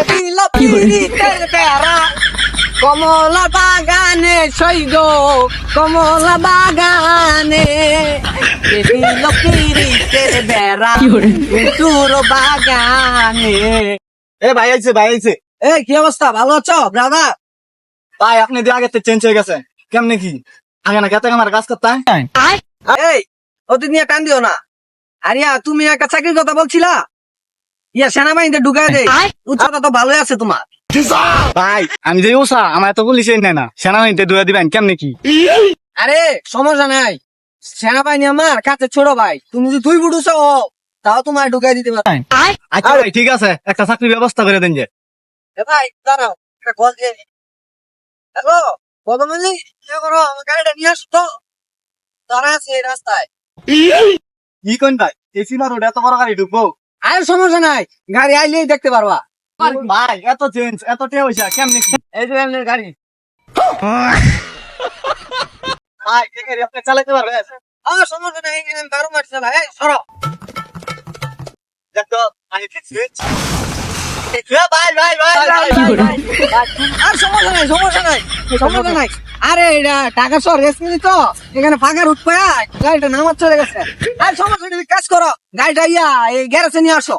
দিল পিরিতের বেড়া কমলা বাগানে সৈগ কমলা বাগানে দিল পিরিতের বেড়া তোর বাগানে। এ ভাই আইছে। এই কি অবস্থা, ভালো আছো ব্রাদার? ভাই আপনি দিয়ে আগে চেঞ্জ হয়ে গেছে কেমনে কি? আগে না খেতে আমার কাজ করতে এই ওদের নিয়ে টান দিও না। আরিয়া তুমি একটা চাকরির কথা বলছিলা, ইয়া সেনাবাহিনীতে ঢুকায় দে, উচ্চতা তো ভালোই আছে তোমার। ভাই আমি যে উষা আমার এত পুলিশে নেয় না, সেনাবাহিনীতে দৌড়া দিবেন কেমনে কি? আরে সমস্যা নাই, সেনাবাহিনী আমার কাছে ছোট ভাই, তুমি যদি 2 ফুট উঁচু হও তাও তোমার ঢুকাই দিতে পারো। আচ্ছা ভাই ঠিক আছে, একটা চাকরির ব্যবস্থা করে দেন যে। ভাই দাঁড়াও, একটা কল দিয়ে নি। হ্যালো পদমণি, কি করো? আমার গাড়িটা নিয়ে আসো তো, দাঁড়া আছে এই রাস্তায়। কি কোন ভাই এই সীমা রোড এত বড় গাড়ি ঢুকবো? আর সমস্যা নাই, গাড়ি আইলেই দেখতে পারবা। ভাই এত চেঞ্জ এত টে হইছে কেমনে কি? এই যে এমনি গাড়ি। ভাই এই গাড়ি আপনি চালাতে পারবেন? আমার সমস্যা নাই, এই আমি 12 মাস চালাই। এই সরো। দেখো আমি ঠিক সুইচ। ভাই আর সমস্যা নাই। আরে এটা টাকা সর রেসমি তো, এখানে ফাঁকা রুট পায়া গাড়িটা নামাজ চলে গেছে। আর সমস্যা নেই, কাজ করো, গাড়িটা এই গ্যারেজে নিয়ে আসো।